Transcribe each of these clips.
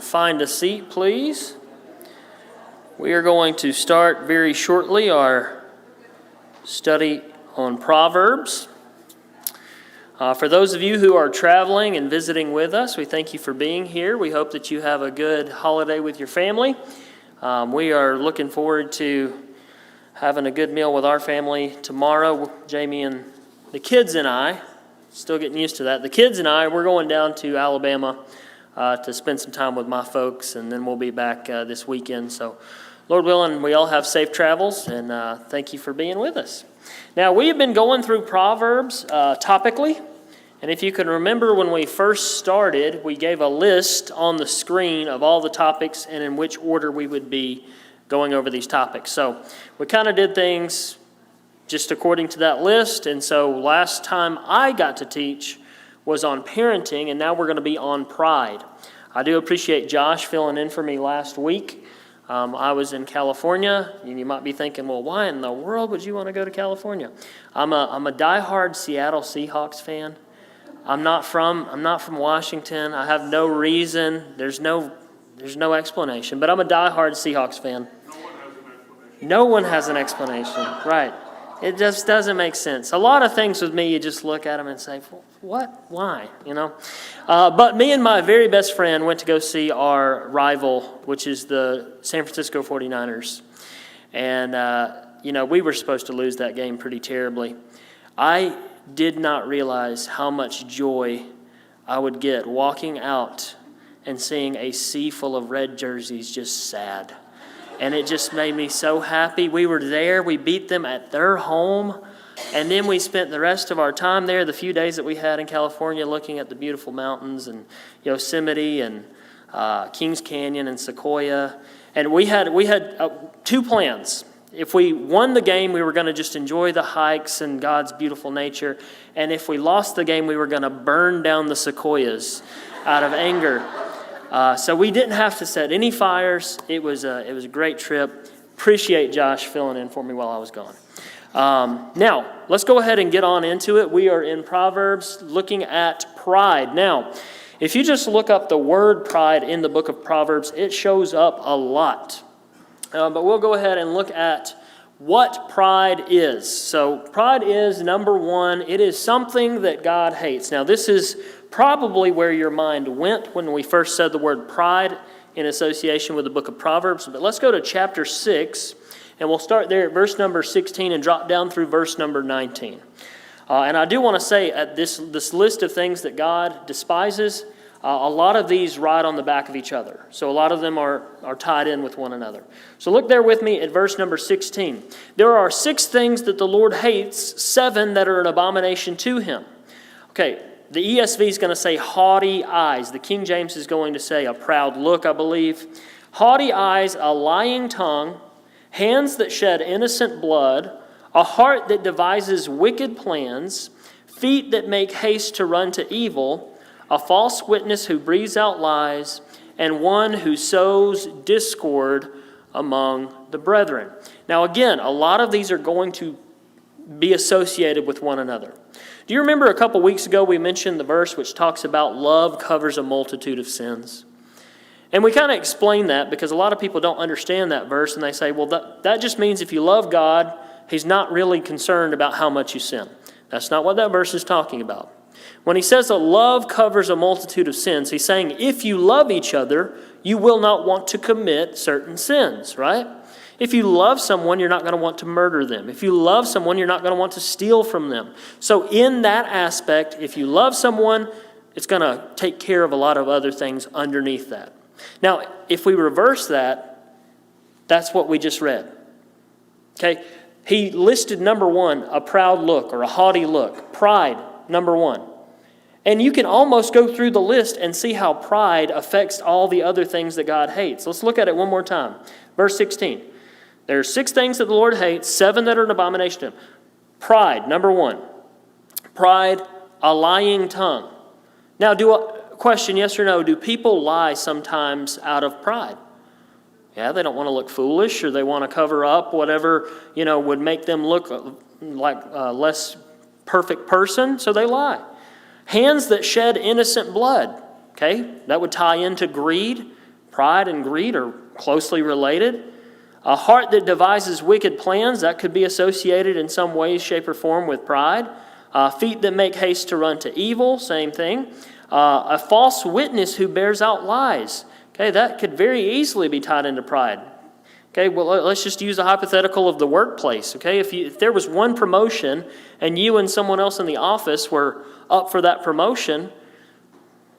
find a seat, please. We are going to start very shortly our study on Proverbs. For those of you who are traveling and visiting with us, we thank you for being here. We hope that you have a good holiday with your family. We are looking forward to having a good meal with our family tomorrow. Jamie and the kids and I, still getting used to that. The kids and I, we're going down to Alabama to spend some time with my folks, and then we'll be back this weekend. So, Lord willing, we all have safe travels, and thank you for being with us. Now, we have been going through Proverbs topically, and if you can remember when we first started, we gave a list on the screen of all the topics and in which order we would be going over these topics. So, we kind of did things just according to that list, and so last time I got to teach was on parenting, and now we're going to be on pride. I do appreciate Josh filling in for me last week. I was in California, and you might be thinking, well, why in the world would you want to go to California? I'm a diehard Seattle Seahawks fan. I'm not from Washington. I have no reason. There's no explanation, but I'm a diehard Seahawks fan. No one has an explanation, right? It just doesn't make sense. A lot of things with me, you just look at them and say, what? Why? You know? But me and my very best friend went to go see our rival, which is the San Francisco 49ers. And, we were supposed to lose that game pretty terribly. I did not realize how much joy I would get walking out and seeing a sea full of red jerseys just sad. And it just made me so happy. We were there. We beat them at their home. And then we spent the rest of our time there, the few days that we had in California, looking at the beautiful mountains and Yosemite and Kings Canyon and Sequoia. And we had two plans. If we won the game, we were going to just enjoy the hikes and God's beautiful nature. And if we lost the game, we were going to burn down the sequoias out of anger. So we didn't have to set any fires. It was a great trip. Appreciate Josh filling in for me while I was gone. Now, let's go ahead and get on into it. We are in Proverbs looking at pride. Now, if you just look up the word pride in the book of Proverbs, it shows up a lot. But we'll go ahead and look at what pride is. So pride is, number one, it is something that God hates. Now, this is probably where your mind went when we first said the word pride in association with the book of Proverbs. But let's go to chapter 6, and we'll start there at verse number 16 and drop down through verse number 19. And I do want to say at this list of things that God despises, a lot of these ride on the back of each other. So a lot of them are tied in with one another. So look there with me at verse number 16. There are 6 things that the Lord hates, 7 that are an abomination to him. Okay, the ESV is going to say haughty eyes. The King James is going to say a proud look, I believe. Haughty eyes, a lying tongue, hands that shed innocent blood, a heart that devises wicked plans, feet that make haste to run to evil, a false witness who breathes out lies, and one who sows discord among the brethren. Now again, a lot of these are going to be associated with one another. Do you remember a couple weeks ago we mentioned the verse which talks about love covers a multitude of sins? And we kind of explain that because a lot of people don't understand that verse, and they say, well, that just means if you love God, he's not really concerned about how much you sin. That's not what that verse is talking about. When he says that love covers a multitude of sins, he's saying if you love each other, you will not want to commit certain sins, right? If you love someone, you're not going to want to murder them. If you love someone, you're not going to want to steal from them. So in that aspect, if you love someone, it's going to take care of a lot of other things underneath that. Now, if we reverse that, that's what we just read. Okay? He listed number 1, a proud look or a haughty look. Pride, number 1. And you can almost go through the list and see how pride affects all the other things that God hates. Let's look at it one more time. Verse 16. There are 6 things that the Lord hates, 7 that are an abomination to him. Pride, number 1. Pride, a lying tongue. Now, question, yes or no, do people lie sometimes out of pride? Yeah, they don't want to look foolish, or they want to cover up whatever, would make them look like a less perfect person, so they lie. Hands that shed innocent blood. Okay, that would tie into greed. Pride and greed are closely related. A heart that devises wicked plans, that could be associated in some way, shape, or form with pride. Feet that make haste to run to evil, same thing. A false witness who bears out lies. Okay, that could very easily be tied into pride. Okay, well, let's just use a hypothetical of the workplace. Okay, if there was one promotion and you and someone else in the office were up for that promotion,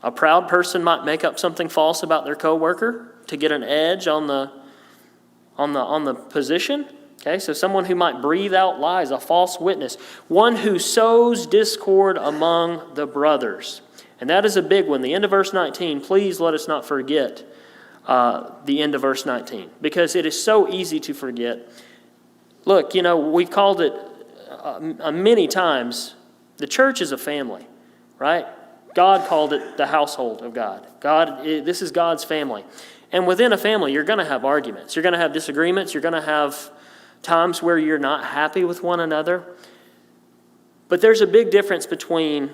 a proud person might make up something false about their coworker to get an edge on the position. Okay, so someone who might breathe out lies, a false witness, one who sows discord among the brothers. And that is a big one. The end of verse 19, please let us not forget the end of verse 19, because it is so easy to forget. Look, we've called it many times, the church is a family, right? God called it the household of God. This is God's family. And within a family, you're going to have arguments. You're going to have disagreements. You're going to have times where you're not happy with one another. But there's a big difference between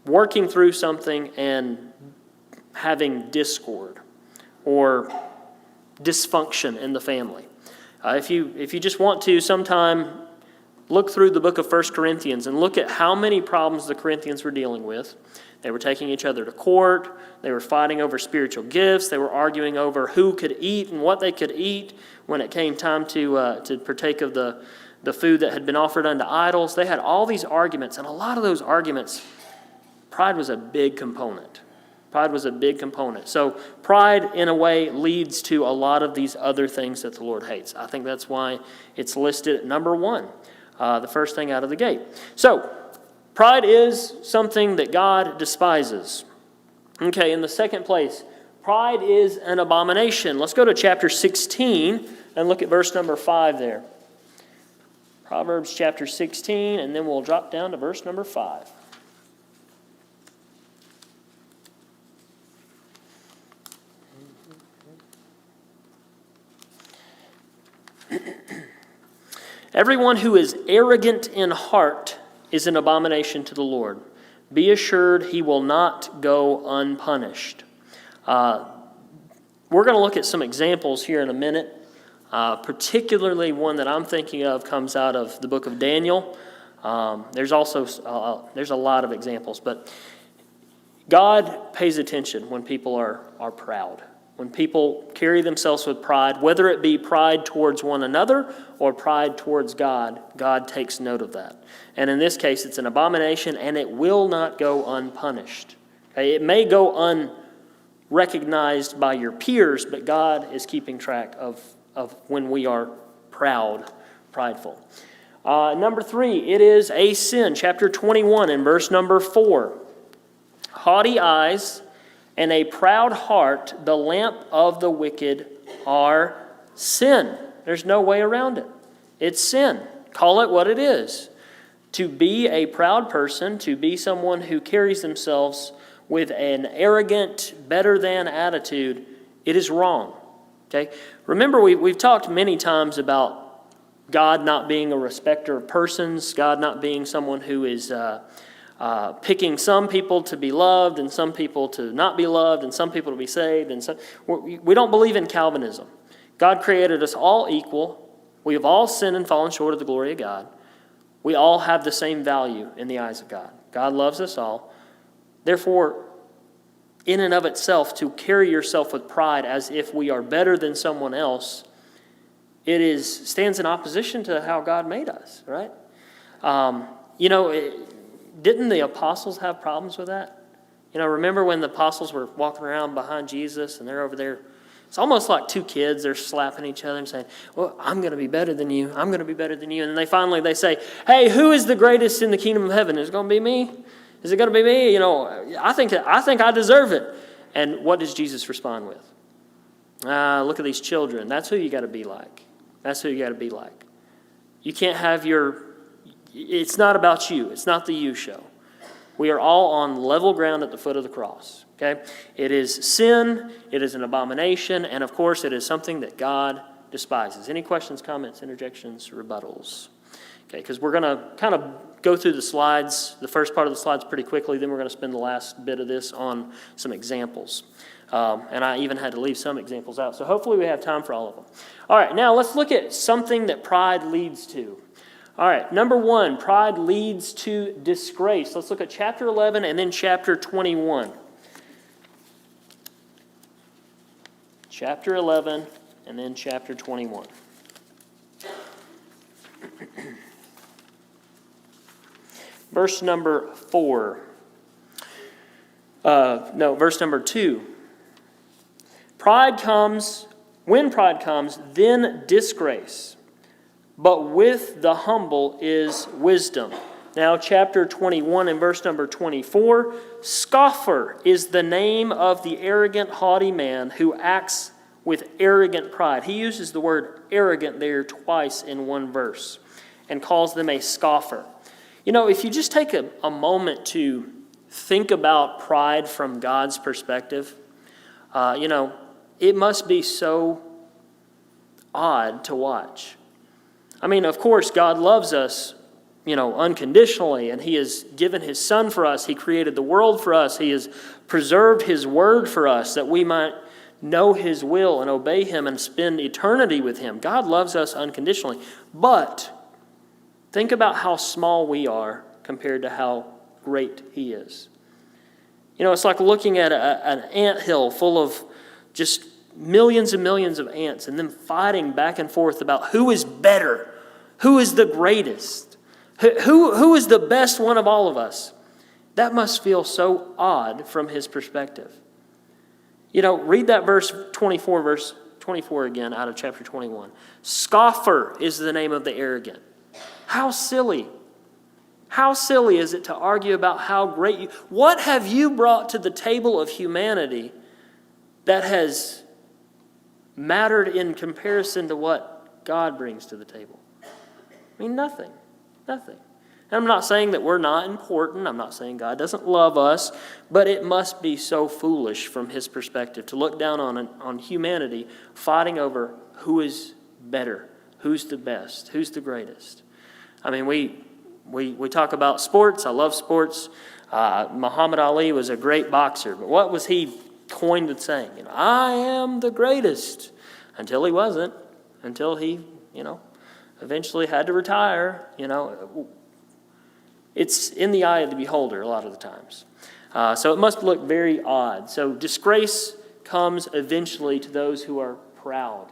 working through something and having discord or dysfunction in the family. If you just want to sometime look through the book of 1 Corinthians and look at how many problems the Corinthians were dealing with. They were taking each other to court. They were fighting over spiritual gifts. They were arguing over who could eat and what they could eat when it came time to partake of the food that had been offered unto idols. They had all these arguments, and a lot of those arguments, pride was a big component. Pride was a big component. So pride, in a way, leads to a lot of these other things that the Lord hates. I think that's why it's listed at number 1, the first thing out of the gate. So pride is something that God despises. Okay, in the second place, pride is an abomination. Let's go to chapter 16 and look at verse number 5 there. Proverbs chapter 16, and then we'll drop down to verse number 5. Everyone who is arrogant in heart is an abomination to the Lord. Be assured he will not go unpunished. We're going to look at some examples here in a minute. Particularly one that I'm thinking of comes out of the book of Daniel. There's a lot of examples, but God pays attention when people are proud. When people carry themselves with pride, whether it be pride towards one another or pride towards God, God takes note of that. And in this case, it's an abomination, and it will not go unpunished. Okay? It may go unrecognized by your peers, but God is keeping track of when we are prideful. Number 3, it is a sin. Chapter 21 and verse number 4. Haughty eyes and a proud heart, the lamp of the wicked, are sin. There's no way around it. It's sin. Call it what it is. To be a proud person, to be someone who carries themselves with an arrogant, better-than attitude, it is wrong. Okay? Remember, we've talked many times about God not being a respecter of persons, God not being someone who is picking some people to be loved and some people to not be loved and some people to be saved. And some, we don't believe in Calvinism. God created us all equal. We have all sinned and fallen short of the glory of God. We all have the same value in the eyes of God. God loves us all. Therefore, in and of itself, to carry yourself with pride as if we are better than someone else, stands in opposition to how God made us, right? Didn't the apostles have problems with that? Remember when the apostles were walking around behind Jesus and they're over there? It's almost like two kids. They're slapping each other and saying, well, I'm going to be better than you. I'm going to be better than you. And then they say, hey, who is the greatest in the kingdom of heaven? Is it going to be me? Is it going to be me? I think I deserve it. And what does Jesus respond with? Look at these children. That's who you got to be like. That's who you got to be like. You can't have it's not about you. It's not the you show. We are all on level ground at the foot of the cross. Okay? It is sin. It is an abomination. And of course, it is something that God despises. Any questions, comments, interjections, rebuttals? Okay, because we're going to kind of go through the slides, the first part of the slides pretty quickly. Then we're going to spend the last bit of this on some examples. And I even had to leave some examples out. So hopefully we have time for all of them. All right, now let's look at something that pride leads to. All right, number 1, pride leads to disgrace. Let's look at chapter 11 and then chapter 21. Chapter 11 and then chapter 21. Verse number 4. Verse number 2. When pride comes, then disgrace. But with the humble is wisdom. Now, chapter 21 and verse number 24. Scoffer is the name of the arrogant, haughty man who acts with arrogant pride. He uses the word arrogant there twice in one verse and calls them a scoffer. You know, if you just take a moment to think about pride from God's perspective, it must be so odd to watch. I mean, of course, God loves us, unconditionally, and He has given His Son for us. He created the world for us. He has preserved His Word for us that we might know His will and obey Him and spend eternity with Him. God loves us unconditionally. But think about how small we are compared to how great He is. It's like looking at an anthill full of just millions and millions of ants and then fighting back and forth about who is better, who is the greatest, who is the best one of all of us. That must feel so odd from His perspective. Read that verse 24 again out of chapter 21. Scoffer is the name of the arrogant. How silly. How silly is it to argue about how great you... What have you brought to the table of humanity that has mattered in comparison to what God brings to the table? I mean, nothing. Nothing. And I'm not saying that we're not important. I'm not saying God doesn't love us. But it must be so foolish from His perspective to look down on humanity fighting over who is better, who's the best, who's the greatest. I mean, we talk about sports. I love sports. Muhammad Ali was a great boxer. But what was he coined with saying? I am the greatest. Until he wasn't. Until he, eventually had to retire. It's in the eye of the beholder a lot of the times. So it must look very odd. So disgrace comes eventually to those who are proud.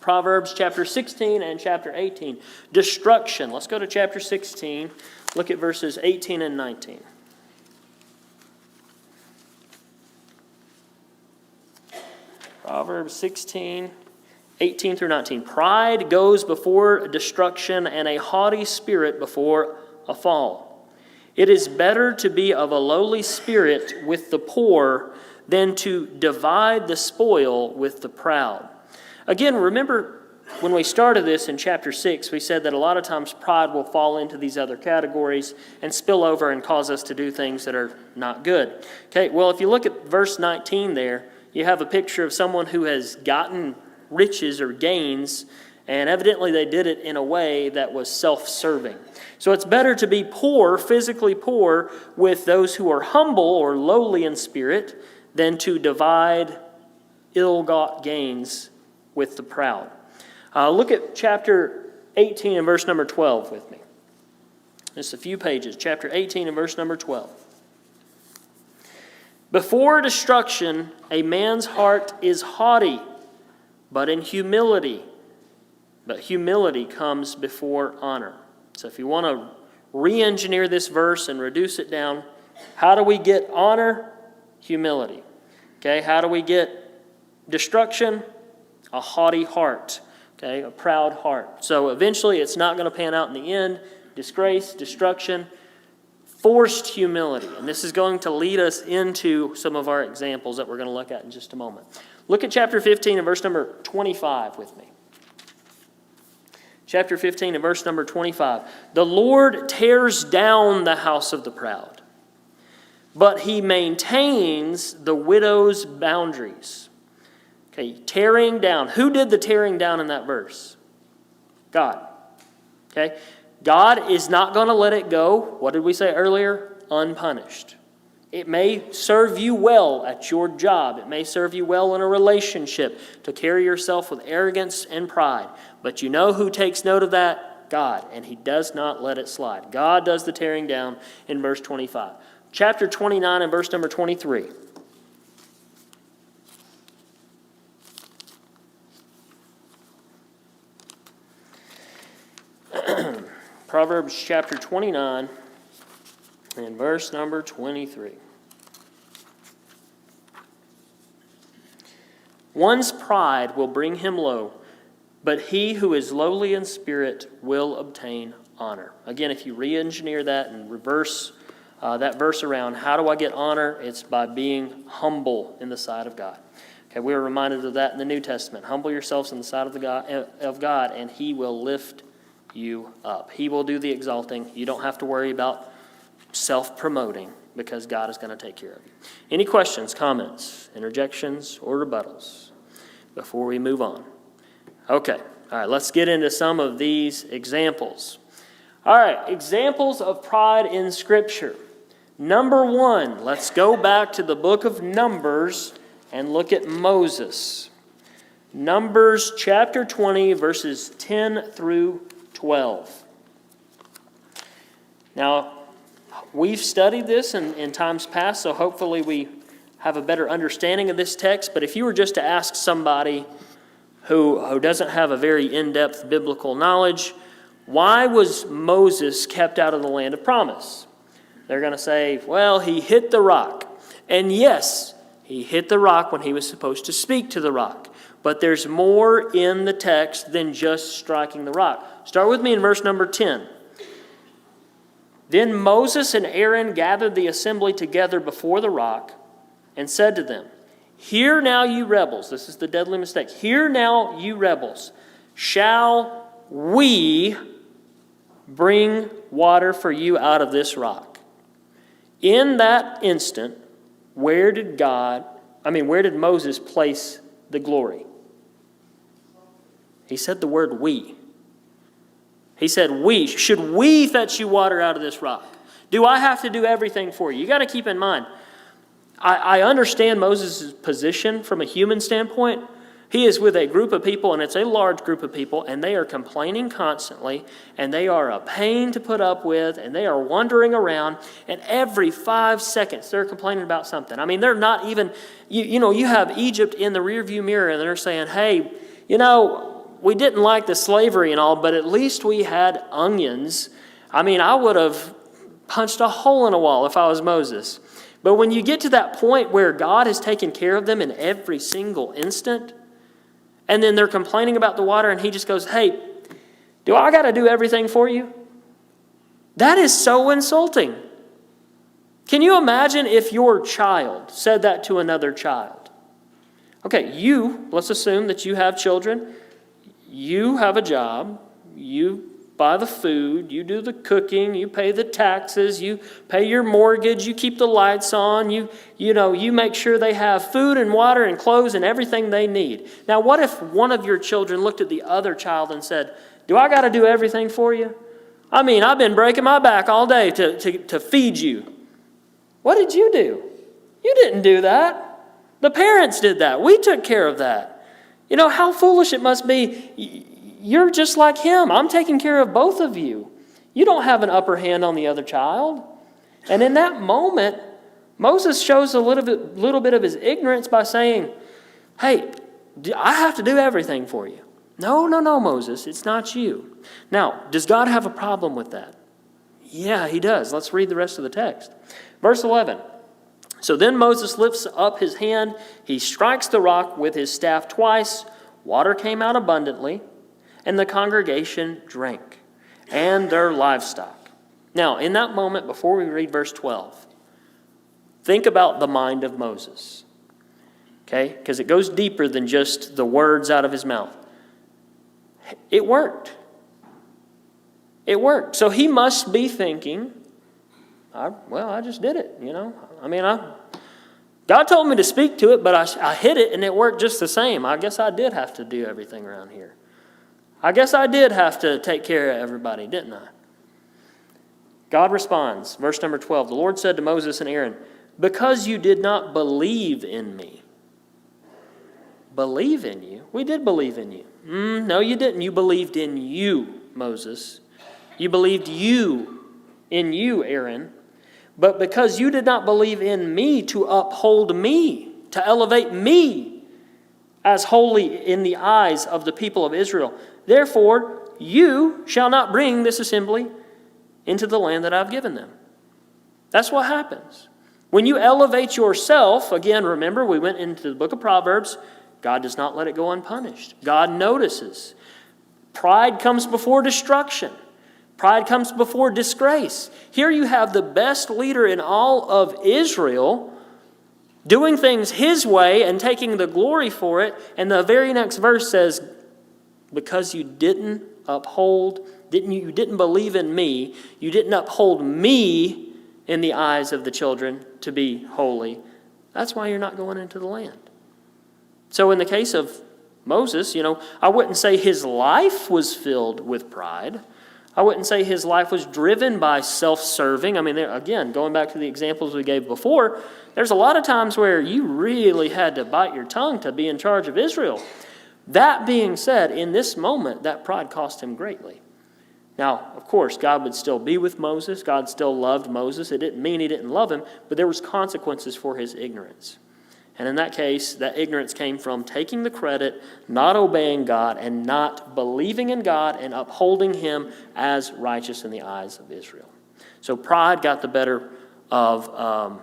Proverbs chapter 16 and chapter 18. Destruction. Let's go to chapter 16. Look at verses 18 and 19. Proverbs 16, 18 through 19. Pride goes before destruction, and a haughty spirit before a fall. It is better to be of a lowly spirit with the poor than to divide the spoil with the proud. Again, remember when we started this in chapter 6, we said that a lot of times pride will fall into these other categories and spill over and cause us to do things that are not good. Okay, well, if you look at verse 19 there, you have a picture of someone who has gotten riches or gains, and evidently they did it in a way that was self-serving. So it's better to be poor, physically poor, with those who are humble or lowly in spirit than to divide ill-got gains with the proud. Look at chapter 18 and verse number 12 with me. Just a few pages. Chapter 18 and verse number 12. Before destruction, a man's heart is haughty, but humility comes before honor. So if you want to re-engineer this verse and reduce it down, how do we get honor? Humility. Okay, how do we get destruction? A haughty heart, okay, a proud heart. So eventually it's not going to pan out in the end. Disgrace, destruction, forced humility. And this is going to lead us into some of our examples that we're going to look at in just a moment. Look at chapter 15 and verse number 25 with me. Chapter 15 and verse number 25. The Lord tears down the house of the proud, but He maintains the widow's boundaries. Okay, tearing down. Who did the tearing down in that verse? God. Okay, God is not going to let it go. What did we say earlier? Unpunished. It may serve you well at your job. It may serve you well in a relationship to carry yourself with arrogance and pride. But you know who takes note of that? God. And He does not let it slide. God does the tearing down in verse 25. Chapter 29 and verse number 23. Proverbs chapter 29 and verse number 23. One's pride will bring him low, but he who is lowly in spirit will obtain honor. Again, if you re-engineer that and reverse that verse around, how do I get honor? It's by being humble in the sight of God. Okay, we are reminded of that in the New Testament. Humble yourselves in the sight of God, and He will lift you up. He will do the exalting. You don't have to worry about self-promoting because God is going to take care of you. Any questions, comments, interjections, or rebuttals before we move on? Okay. All right, let's get into some of these examples. All right, examples of pride in Scripture. Number one, let's go back to the book of Numbers and look at Moses. Numbers chapter 20, verses 10 through 12. Now, we've studied this in times past, so hopefully we have a better understanding of this text. But if you were just to ask somebody who doesn't have a very in-depth biblical knowledge, why was Moses kept out of the land of promise? They're going to say, well, he hit the rock. And yes, he hit the rock when he was supposed to speak to the rock. But there's more in the text than just striking the rock. Start with me in verse number 10. Then Moses and Aaron gathered the assembly together before the rock and said to them, "Hear now, you rebels," this is the deadly mistake, "hear now, you rebels, shall we bring water for you out of this rock?" In that instant, where did Moses place the glory? He said the word "we." He said, "We. Should we fetch you water out of this rock? Do I have to do everything for you?" You got to keep in mind, I understand Moses' position from a human standpoint. He is with a group of people, and it's a large group of people, and they are complaining constantly, and they are a pain to put up with, and they are wandering around, and every 5 seconds they're complaining about something. I mean, they're not even, you have Egypt in the rearview mirror, and they're saying, hey, we didn't like the slavery and all, but at least we had onions. I mean, I would have punched a hole in a wall if I was Moses. But when you get to that point where God has taken care of them in every single instant, and then they're complaining about the water, and he just goes, hey, do I got to do everything for you? That is so insulting. Can you imagine if your child said that to another child? Okay, let's assume that you have children. You have a job. You buy the food. You do the cooking. You pay the taxes. You pay your mortgage. You keep the lights on. You make sure they have food and water and clothes and everything they need. Now, what if one of your children looked at the other child and said, do I got to do everything for you? I mean, I've been breaking my back all day to feed you. What did you do? You didn't do that. The parents did that. We took care of that. You know how foolish it must be. You're just like him. I'm taking care of both of you. You don't have an upper hand on the other child. And in that moment, Moses shows a little bit of his ignorance by saying, hey, I have to do everything for you. No, Moses, it's not you. Now, does God have a problem with that? Yeah, he does. Let's read the rest of the text. Verse 11. So then Moses lifts up his hand. He strikes the rock with his staff twice. Water came out abundantly, and the congregation drank, and their livestock. Now, in that moment, before we read verse 12, think about the mind of Moses. Okay? Because it goes deeper than just the words out of his mouth. It worked. It worked. So he must be thinking, I just did it, God told me to speak to it, but I hit it and it worked just the same. I guess I did have to do everything around here. I guess I did have to take care of everybody, didn't I? God responds, verse number 12. The Lord said to Moses and Aaron, because you did not believe in me. Believe in you? We did believe in you. No, you didn't. You believed in you, Moses. You believed in you, Aaron. But because you did not believe in me to uphold me, to elevate me as holy in the eyes of the people of Israel, therefore you shall not bring this assembly into the land that I've given them. That's what happens. When you elevate yourself, again, remember we went into the book of Proverbs, God does not let it go unpunished. God notices. Pride comes before destruction. Pride comes before disgrace. Here you have the best leader in all of Israel doing things his way and taking the glory for it. And the very next verse says, because you didn't you didn't believe in me, you didn't uphold me in the eyes of the children to be holy. That's why you're not going into the land. So in the case of Moses, I wouldn't say his life was filled with pride. I wouldn't say his life was driven by self-serving. I mean, again, going back to the examples we gave before, there's a lot of times where you really had to bite your tongue to be in charge of Israel. That being said, in this moment, that pride cost him greatly. Now, of course, God would still be with Moses. God still loved Moses. It didn't mean he didn't love him, but there was consequences for his ignorance. And in that case, that ignorance came from taking the credit, not obeying God, and not believing in God and upholding him as righteous in the eyes of Israel. So pride got the better of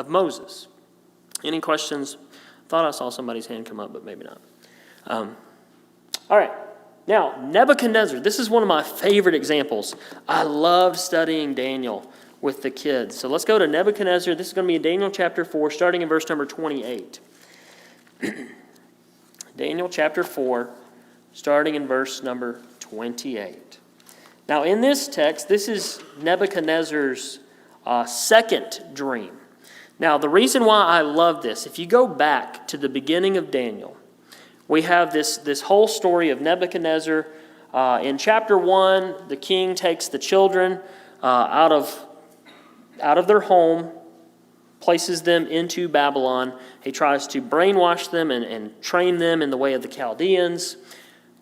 Moses. Any questions? Thought I saw somebody's hand come up, but maybe not. All right. Now, Nebuchadnezzar. This is one of my favorite examples. I love studying Daniel with the kids. So let's go to Nebuchadnezzar. This is going to be in Daniel chapter 4, starting in verse number 28. Daniel chapter 4, starting in verse number 28. Now in this text, this is Nebuchadnezzar's second dream. Now the reason why I love this, if you go back to the beginning of Daniel, we have this whole story of Nebuchadnezzar. In chapter 1, the king takes the children out of their home, places them into Babylon. He tries to brainwash them and train them in the way of the Chaldeans.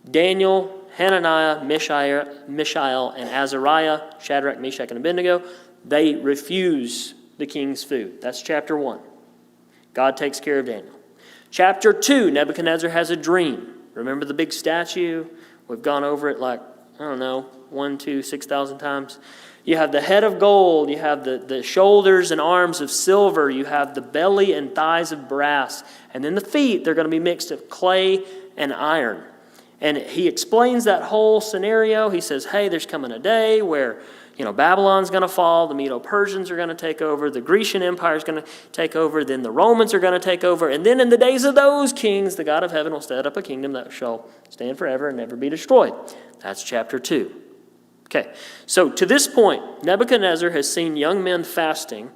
Daniel, Hananiah, Mishael, and Azariah, Shadrach, Meshach, and Abednego, they refuse the king's food. That's chapter 1. God takes care of Daniel. Chapter 2, Nebuchadnezzar has a dream. Remember the big statue? We've gone over it 6,000 times. You have the head of gold, you have the shoulders and arms of silver, you have the belly and thighs of brass, and then the feet, they're going to be mixed of clay and iron. And he explains that whole scenario. He says, hey, there's coming a day where Babylon's going to fall, the Medo-Persians are going to take over, the Grecian Empire is going to take over, then the Romans are going to take over, and then in the days of those kings, the God of heaven will set up a kingdom that shall stand forever and never be destroyed. That's chapter 2. Okay, so to this point, Nebuchadnezzar has seen young men fasting,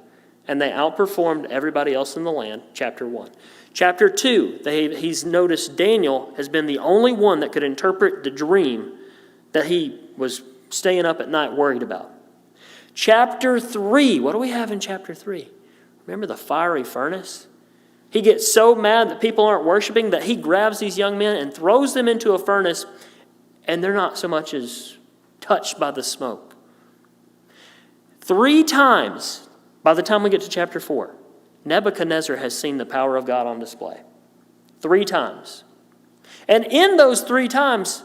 and they outperformed everybody else in the land, chapter 1. Chapter 2, he's noticed Daniel has been the only one that could interpret the dream that he was staying up at night worried about. Chapter 3, what do we have in chapter 3? Remember the fiery furnace? He gets so mad that people aren't worshiping that he grabs these young men and throws them into a furnace, and they're not so much as touched by the smoke. 3 times, by the time we get to chapter 4, Nebuchadnezzar has seen the power of God on display. 3 times. And in those 3 times,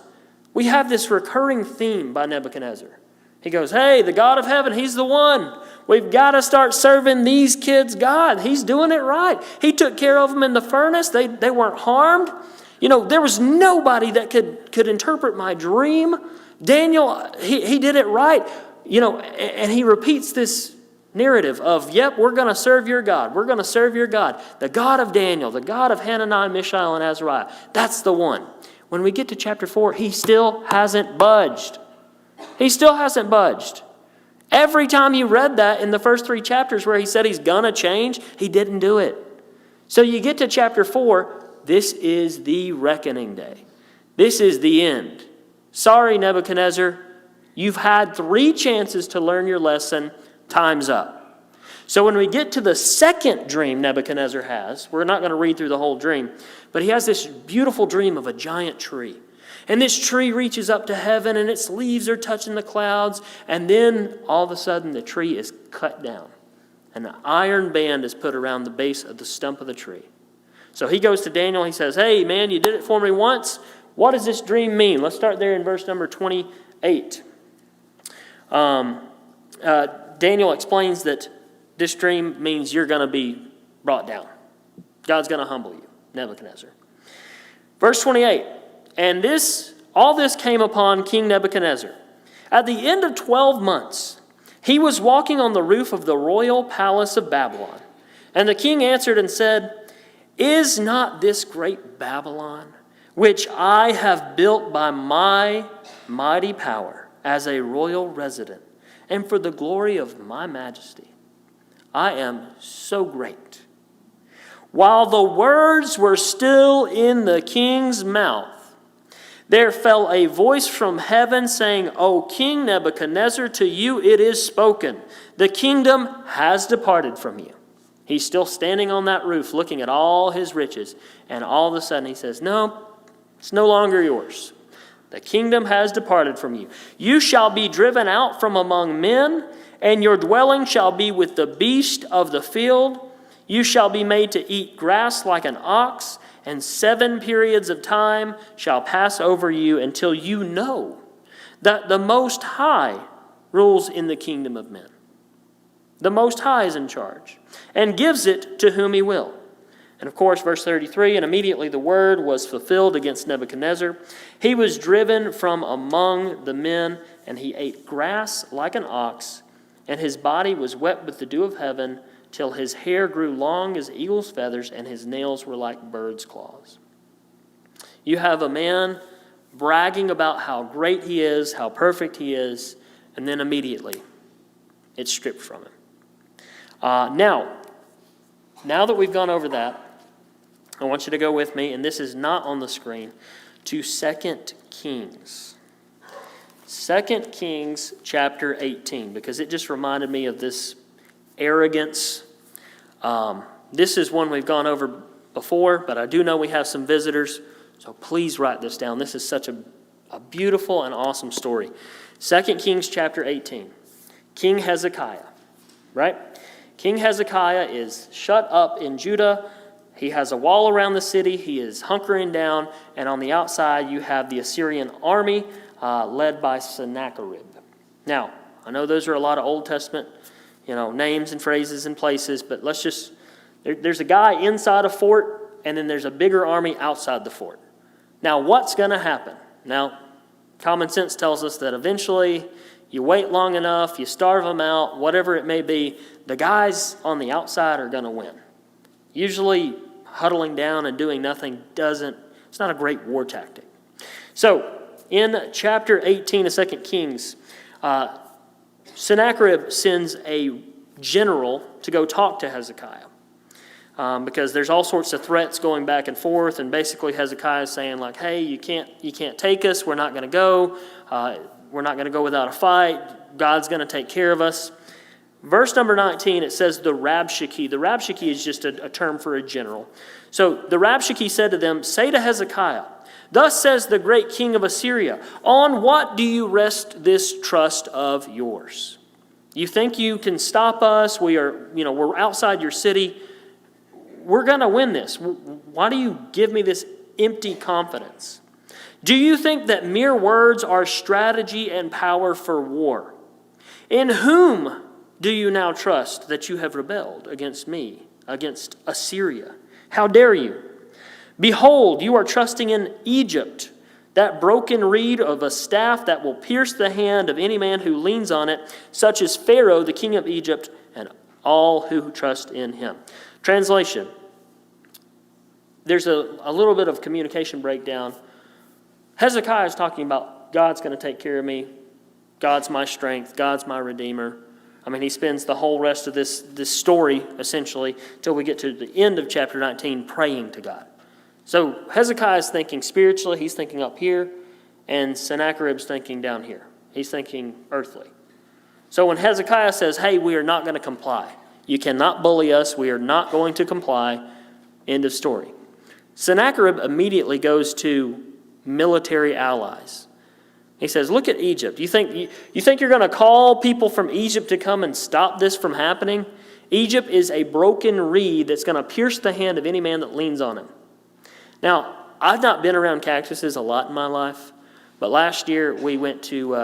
we have this recurring theme by Nebuchadnezzar. He goes, hey, the God of heaven, he's the one. We've got to start serving these kids God. He's doing it right. He took care of them in the furnace. They weren't harmed. There was nobody that could interpret my dream. Daniel, he did it right. And he repeats this narrative of, yep, we're going to serve your God. We're going to serve your God. The God of Daniel, the God of Hananiah, Mishael, and Azariah. That's the one. When we get to chapter 4, he still hasn't budged. He still hasn't budged. Every time you read that in the first 3 chapters where he said he's going to change, he didn't do it. So you get to chapter 4, this is the reckoning day. This is the end. Sorry, Nebuchadnezzar, you've had 3 chances to learn your lesson. Time's up. So when we get to the second dream Nebuchadnezzar has, we're not going to read through the whole dream, but he has this beautiful dream of a giant tree. And this tree reaches up to heaven, and its leaves are touching the clouds, and then all of a sudden the tree is cut down, and an iron band is put around the base of the stump of the tree. So he goes to Daniel, he says, hey man, you did it for me once. What does this dream mean? Let's start there in verse number 28. Daniel explains that this dream means you're going to be brought down. God's going to humble you, Nebuchadnezzar. Verse 28, and all this came upon King Nebuchadnezzar. At the end of 12 months, he was walking on the roof of the royal palace of Babylon. And the king answered and said, is not this great Babylon, which I have built by my mighty power as a royal residence, and for the glory of my majesty? I am so great. While the words were still in the king's mouth, there fell a voice from heaven saying, O King Nebuchadnezzar, to you it is spoken. The kingdom has departed from you. He's still standing on that roof looking at all his riches. And all of a sudden he says, no, it's no longer yours. The kingdom has departed from you. You shall be driven out from among men, and your dwelling shall be with the beast of the field. You shall be made to eat grass like an ox, and 7 periods of time shall pass over you until you know that the Most High rules in the kingdom of men. The Most High is in charge, and gives it to whom he will. And of course, verse 33, and immediately the word was fulfilled against Nebuchadnezzar. He was driven from among the men, and he ate grass like an ox, and his body was wet with the dew of heaven, till his hair grew long as eagle's feathers, and his nails were like bird's claws. You have a man bragging about how great he is, how perfect he is, and then immediately it's stripped from him. Now that we've gone over that, I want you to go with me, and this is not on the screen, to 2 Kings. 2 Kings chapter 18, because it just reminded me of this arrogance. This is one we've gone over before, but I do know we have some visitors, so please write this down. This is such a beautiful and awesome story. 2 Kings chapter 18. King Hezekiah, right? King Hezekiah is shut up in Judah. He has a wall around the city. He is hunkering down. And on the outside, you have the Assyrian army led by Sennacherib. Now, I know those are a lot of Old Testament, names and phrases and places, but there's a guy inside a fort, and then there's a bigger army outside the fort. Now, what's going to happen? Now, common sense tells us that eventually you wait long enough, you starve them out, whatever it may be, the guys on the outside are going to win. Usually, huddling down and doing nothing it's not a great war tactic. So, in chapter 18 of 2 Kings, Sennacherib sends a general to go talk to Hezekiah. Because there's all sorts of threats going back and forth, and basically Hezekiah is saying like, hey, you can't take us, we're not going to go, we're not going to go without a fight, God's going to take care of us. Verse number 19, it says the Rabshakeh. The Rabshakeh is just a term for a general. So the Rabshakeh said to them, say to Hezekiah, thus says the great king of Assyria, on what do you rest this trust of yours? You think you can stop us? We're outside your city. We're going to win this. Why do you give me this empty confidence? Do you think that mere words are strategy and power for war? In whom do you now trust that you have rebelled against me, against Assyria? How dare you? Behold, you are trusting in Egypt, that broken reed of a staff that will pierce the hand of any man who leans on it, such as Pharaoh, the king of Egypt, and all who trust in him. Translation. There's a little bit of communication breakdown. Hezekiah is talking about God's going to take care of me. God's my strength. God's my redeemer. He spends the whole rest of this story, essentially, till we get to the end of chapter 19, praying to God. So Hezekiah is thinking spiritually. He's thinking up here. And Sennacherib's thinking down here. He's thinking earthly. So when Hezekiah says, hey, we are not going to comply, You cannot bully us. We are not going to comply. End of story. Sennacherib immediately goes to military allies. He says, look at Egypt. You think you're going to call people from Egypt to come and stop this from happening? Egypt is a broken reed that's going to pierce the hand of any man that leans on him. Now, I've not been around cactuses a lot in my life, but last year we went to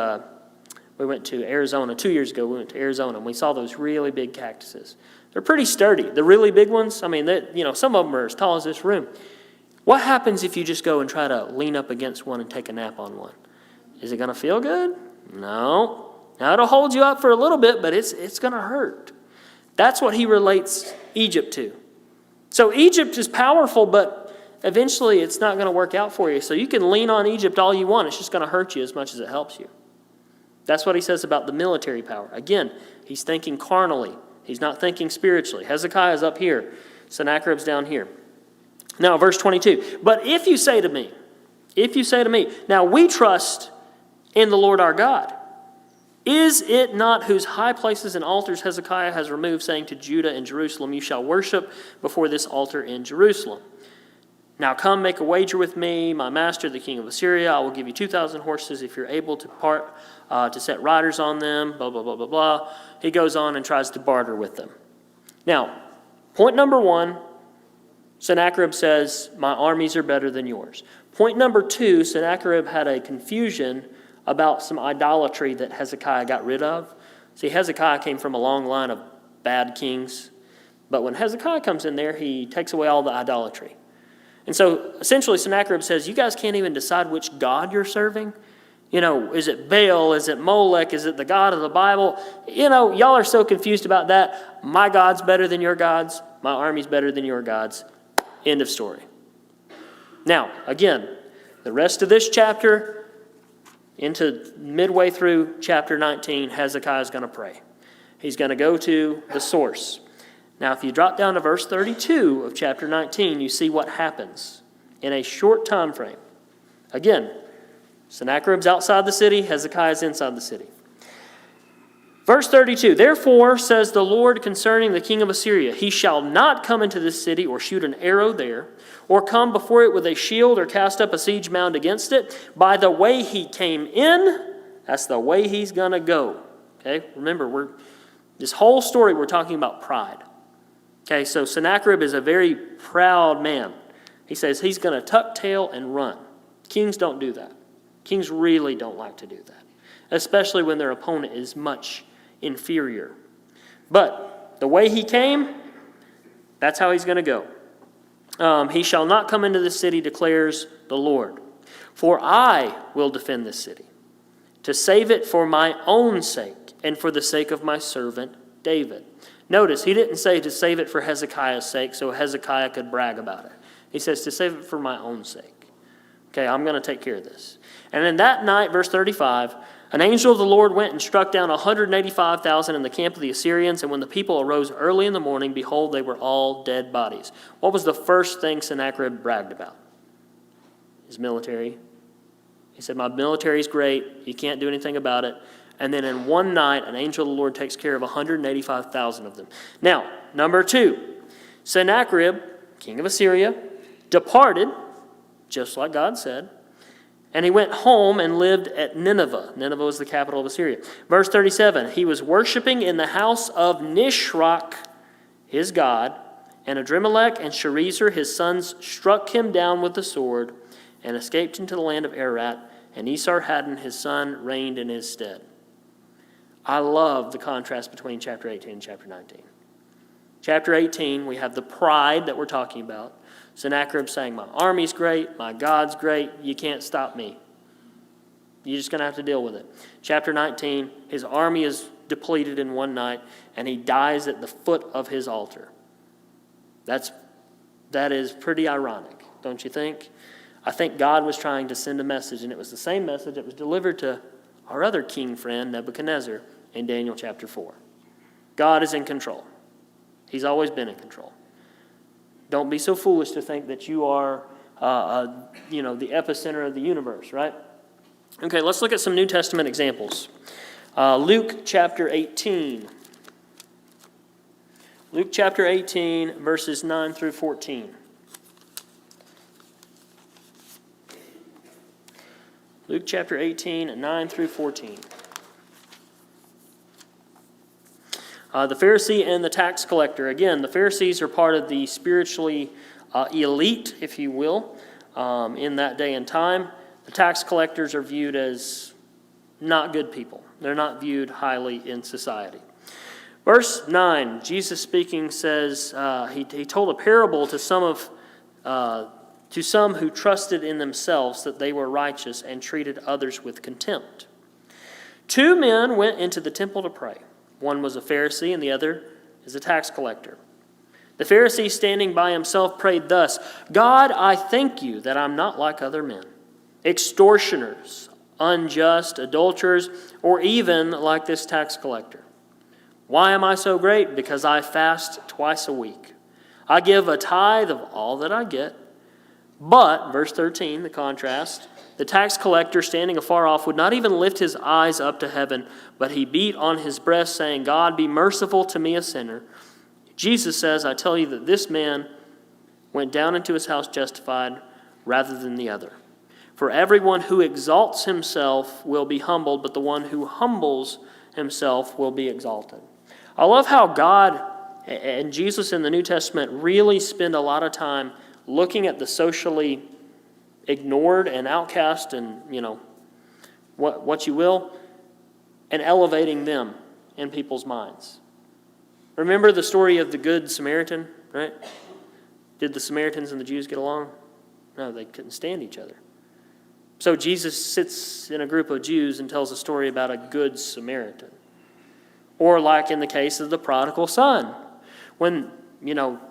Arizona. 2 years ago, we went to Arizona, and we saw those really big cactuses. They're pretty sturdy. The really big ones, I mean, some of them are as tall as this room. What happens if you just go and try to lean up against one and take a nap on one? Is it going to feel good? No. Now, it'll hold you up for a little bit, but it's going to hurt. That's what he relates Egypt to. So Egypt is powerful, but eventually it's not going to work out for you. So you can lean on Egypt all you want. It's just going to hurt you as much as it helps you. That's what he says about the military power. Again, he's thinking carnally. He's not thinking spiritually. Hezekiah's up here. Sennacherib's down here. Now, verse 22. But if you say to me, now we trust in the Lord our God, is it not whose high places and altars Hezekiah has removed, saying to Judah and Jerusalem, you shall worship before this altar in Jerusalem? Now come, make a wager with me, my master, the king of Assyria. I will give you 2,000 horses if you're able to set riders on them, blah, blah, blah, blah, blah. He goes on and tries to barter with them. Now, point number one, Sennacherib says, my armies are better than yours. Point number two, Sennacherib had a confusion about some idolatry that Hezekiah got rid of. See, Hezekiah came from a long line of bad kings. But when Hezekiah comes in there, he takes away all the idolatry. And so, essentially, Sennacherib says, you guys can't even decide which God you're serving. Is it Baal? Is it Molech? Is it the God of the Bible? Y'all are so confused about that. My God's better than your gods. My army's better than your gods. End of story. Now, again, the rest of this chapter, into midway through chapter 19, Hezekiah is going to pray. He's going to go to the source. Now, if you drop down to verse 32 of chapter 19, you see what happens in a short time frame. Again, Sennacherib's outside the city, Hezekiah's inside the city. Verse 32, therefore, says the Lord concerning the king of Assyria, he shall not come into this city or shoot an arrow there, or come before it with a shield or cast up a siege mound against it. By the way he came in, that's the way he's going to go. Okay, remember, this whole story we're talking about pride. Okay, so Sennacherib is a very proud man. He says he's going to tuck tail and run. Kings don't do that. Kings really don't like to do that, especially when their opponent is much inferior. But the way he came, that's how he's going to go. He shall not come into this city, declares the Lord. For I will defend this city, to save it for my own sake and for the sake of my servant David. Notice, he didn't say to save it for Hezekiah's sake so Hezekiah could brag about it. He says to save it for my own sake. Okay, I'm going to take care of this. And then that night, verse 35, an angel of the Lord went and struck down 185,000 in the camp of the Assyrians, and when the people arose early in the morning, behold, they were all dead bodies. What was the first thing Sennacherib bragged about? His military. He said, my military is great. You can't do anything about it. And then in one night, an angel of the Lord takes care of 185,000 of them. Now, number two, Sennacherib, king of Assyria, departed, just like God said, and he went home and lived at Nineveh. Nineveh was the capital of Assyria. Verse 37, he was worshiping in the house of Nisroch, his god, and Adremelech and Sharezer, his sons, struck him down with the sword and escaped into the land of Ararat, and Esarhaddon, his son, reigned in his stead. I love the contrast between chapter 18 and chapter 19. Chapter 18, we have the pride that we're talking about. Sennacherib saying, my army's great, my God's great, you can't stop me. You're just going to have to deal with it. Chapter 19, his army is depleted in one night, and he dies at the foot of his altar. That is pretty ironic, don't you think? I think God was trying to send a message, and it was the same message that was delivered to our other king friend, Nebuchadnezzar, in Daniel chapter 4. God is in control. He's always been in control. Don't be so foolish to think that you are, the epicenter of the universe, right? Okay, let's look at some New Testament examples. Luke chapter 18. Luke chapter 18, verses 9 through 14. Luke chapter 18, 9 through 14. The Pharisee and the tax collector. Again, the Pharisees are part of the spiritually elite, if you will, in that day and time. The tax collectors are viewed as not good people. They're not viewed highly in society. Verse 9, Jesus speaking says, he told a parable to some who trusted in themselves that they were righteous and treated others with contempt. 2 men went into the temple to pray. One was a Pharisee and the other is a tax collector. The Pharisee, standing by himself, prayed thus, God, I thank you that I'm not like other men, extortioners, unjust, adulterers, or even like this tax collector. Why am I so great? Because I fast twice a week. I give a tithe of all that I get. But, verse 13, the contrast, the tax collector, standing afar off, would not even lift his eyes up to heaven, but he beat on his breast, saying, God, be merciful to me, a sinner. Jesus says, I tell you that this man went down into his house justified rather than the other. For everyone who exalts himself will be humbled, but the one who humbles himself will be exalted. I love how God and Jesus in the New Testament really spend a lot of time looking at the socially ignored and outcast and, what you will, and elevating them in people's minds. Remember the story of the Good Samaritan, right? Did the Samaritans and the Jews get along? No, they couldn't stand each other. So Jesus sits in a group of Jews and tells a story about a Good Samaritan. Or like in the case of the prodigal son, when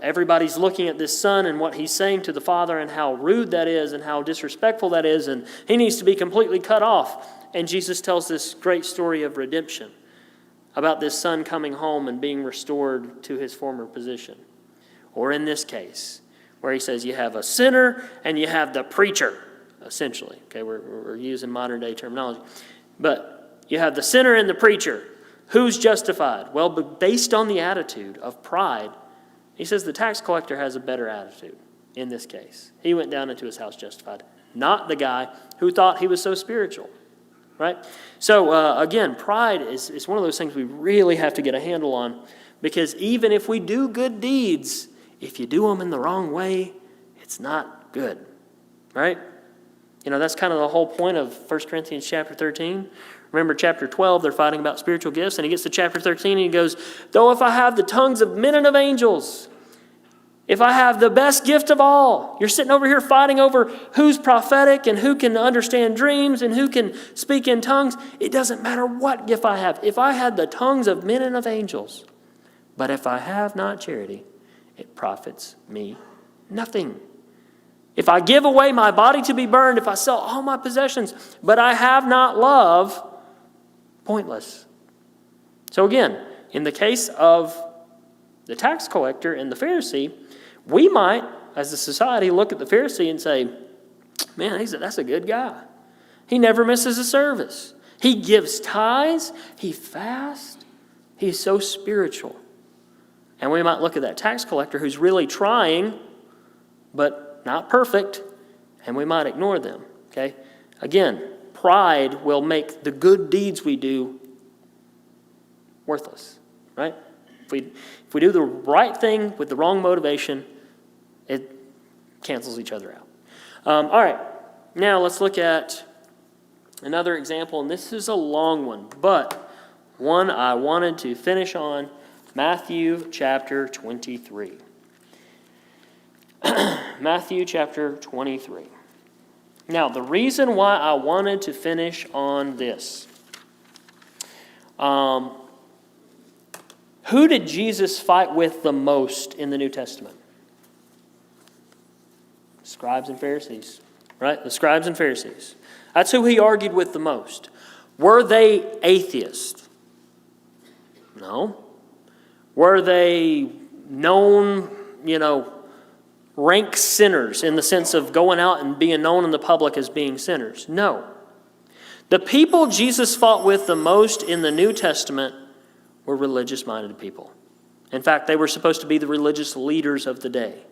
everybody's looking at this son and what he's saying to the father and how rude that is and how disrespectful that is, and he needs to be completely cut off. And Jesus tells this great story of redemption about this son coming home and being restored to his former position. Or in this case, where he says you have a sinner and you have the preacher, essentially. Okay, we're using modern day terminology. But you have the sinner and the preacher. Who's justified? Well, but based on the attitude of pride, he says the tax collector has a better attitude in this case. He went down into his house justified, not the guy who thought he was so spiritual, right? So again, pride is one of those things we really have to get a handle on, because even if we do good deeds, if you do them in the wrong way, it's not good, right? That's kind of the whole point of 1 Corinthians chapter 13. Remember chapter 12, they're fighting about spiritual gifts, and he gets to chapter 13 and he goes, though if I have the tongues of men and of angels, if I have the best gift of all, you're sitting over here fighting over who's prophetic and who can understand dreams and who can speak in tongues. It doesn't matter what gift I have. If I had the tongues of men and of angels, but if I have not charity, it profits me nothing. If I give away my body to be burned, if I sell all my possessions, but I have not love, pointless. So again, in the case of the tax collector and the Pharisee, we might, as a society, look at the Pharisee and say, man, that's a good guy. He never misses a service. He gives tithes. He fasts. He's so spiritual. And we might look at that tax collector who's really trying, but not perfect, and we might ignore them. Okay? Again, pride will make the good deeds we do worthless, right? If we do the right thing with the wrong motivation, it cancels each other out. All right, now let's look at another example, and this is a long one, but one I wanted to finish on, Matthew chapter 23. Matthew chapter 23. Now, the reason why I wanted to finish on this, who did Jesus fight with the most in the New Testament? Scribes and Pharisees, right? The scribes and Pharisees. That's who he argued with the most. Were they atheists? No. Were they known, rank sinners in the sense of going out and being known in the public as being sinners? No. The people Jesus fought with the most in the New Testament were religious-minded people. In fact, they were supposed to be the religious leaders of the day.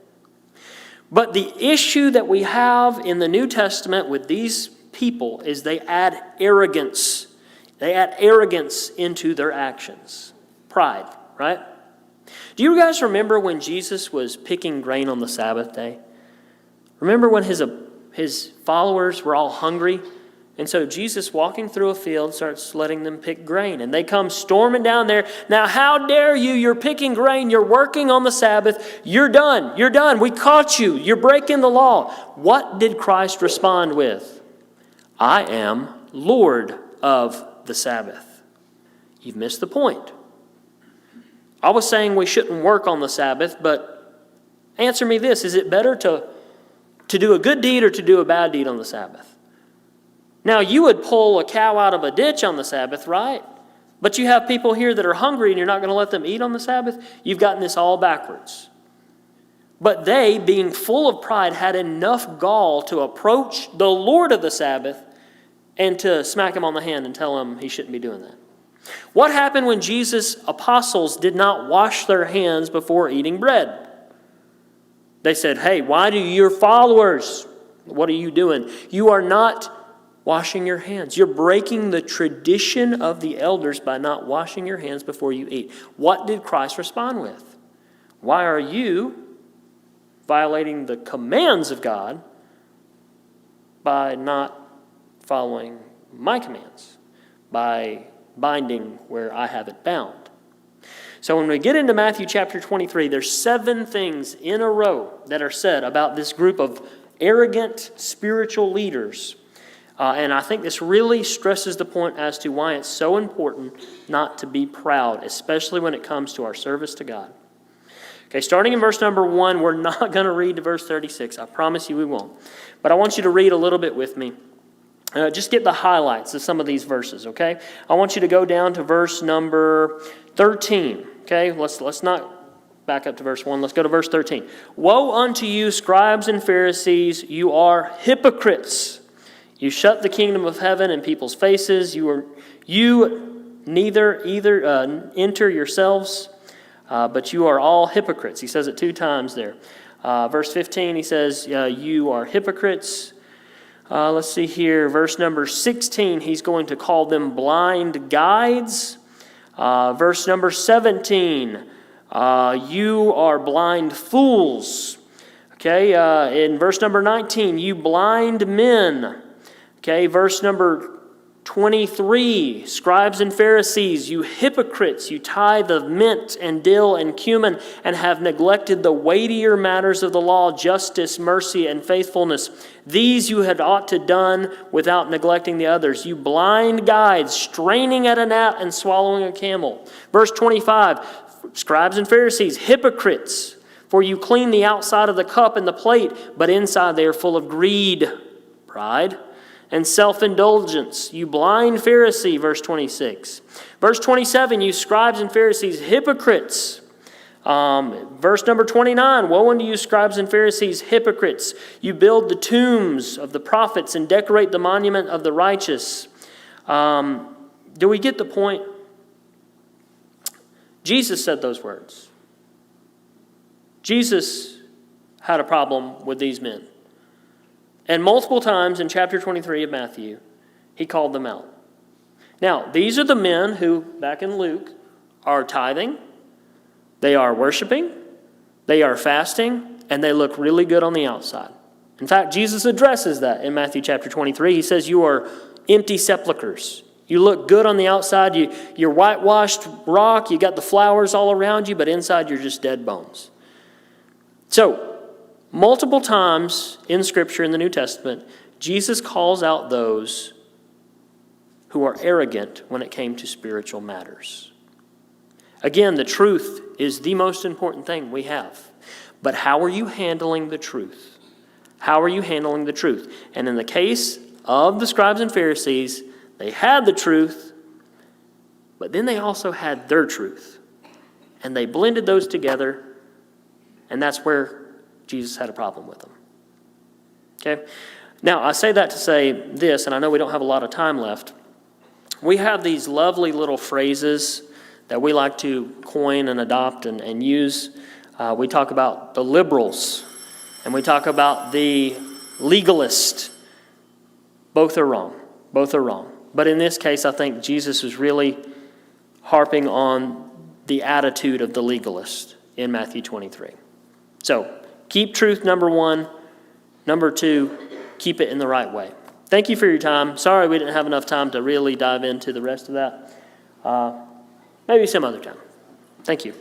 But the issue that we have in the New Testament with these people is they add arrogance. They add arrogance into their actions. Pride, right? Do you guys remember when Jesus was picking grain on the Sabbath day? Remember when his followers were all hungry? And so Jesus, walking through a field, starts letting them pick grain. And they come storming down there. Now, how dare you? You're picking grain. You're working on the Sabbath. You're done. You're done. We caught you. You're breaking the law. What did Christ respond with? I am Lord of the Sabbath. You've missed the point. I was saying we shouldn't work on the Sabbath, but answer me this. Is it better to do a good deed or to do a bad deed on the Sabbath? Now, you would pull a cow out of a ditch on the Sabbath, right? But you have people here that are hungry and you're not going to let them eat on the Sabbath? You've gotten this all backwards. But they, being full of pride, had enough gall to approach the Lord of the Sabbath and to smack him on the hand and tell him he shouldn't be doing that. What happened when Jesus' apostles did not wash their hands before eating bread? They said, hey, why do your followers, what are you doing? You are not washing your hands. You're breaking the tradition of the elders by not washing your hands before you eat. What did Christ respond with? Why are you violating the commands of God by not following my commands, by binding where I have it bound? So when we get into Matthew chapter 23, there's 7 things in a row that are said about this group of arrogant spiritual leaders. And I think this really stresses the point as to why it's so important not to be proud, especially when it comes to our service to God. Okay, starting in verse number 1, we're not going to read to verse 36. I promise you we won't. But I want you to read a little bit with me. Just get the highlights of some of these verses, okay? I want you to go down to verse number 13, okay? Let's not back up to verse 1. Let's go to verse 13. Woe unto you, scribes and Pharisees, you are hypocrites. You shut the kingdom of heaven in people's faces. You neither enter yourselves, but you are all hypocrites. He says it 2 times there. Verse 15, he says, you are hypocrites. Let's see here. Verse number 16, he's going to call them blind guides. Verse number 17, you are blind fools. Okay, in verse number 19, you blind men. Okay, verse number 23, scribes and Pharisees, you hypocrites, you tithe of mint and dill and cumin and have neglected the weightier matters of the law, justice, mercy, and faithfulness. These you had ought to done without neglecting the others. You blind guides, straining at a gnat and swallowing a camel. Verse 25, scribes and Pharisees, hypocrites, for you clean the outside of the cup and the plate, but inside they are full of greed, pride, and self-indulgence. You blind Pharisee, verse 26. Verse 27, you scribes and Pharisees, hypocrites. Verse number 29, woe unto you, scribes and Pharisees, hypocrites. You build the tombs of the prophets and decorate the monument of the righteous. Do we get the point? Jesus said those words. Jesus had a problem with these men. And multiple times in chapter 23 of Matthew, he called them out. Now, these are the men who, back in Luke, are tithing, they are worshiping, they are fasting, and they look really good on the outside. In fact, Jesus addresses that in Matthew chapter 23. He says, you are empty sepulchres. You look good on the outside, you're whitewashed rock, you got the flowers all around you, but inside you're just dead bones. So, multiple times in Scripture in the New Testament, Jesus calls out those who are arrogant when it came to spiritual matters. Again, the truth is the most important thing we have. But how are you handling the truth? How are you handling the truth? And in the case of the scribes and Pharisees, they had the truth, but then they also had their truth. And they blended those together, and that's where Jesus had a problem with them. Okay? Now, I say that to say this, and I know we don't have a lot of time left. We have these lovely little phrases that we like to coin and adopt and use. We talk about the liberals, and we talk about the legalist. Both are wrong. Both are wrong. But in this case, I think Jesus is really harping on the attitude of the legalist in Matthew 23. So, keep truth, number one. Number two, keep it in the right way. Thank you for your time. Sorry we didn't have enough time to really dive into the rest of that. Maybe some other time. Thank you.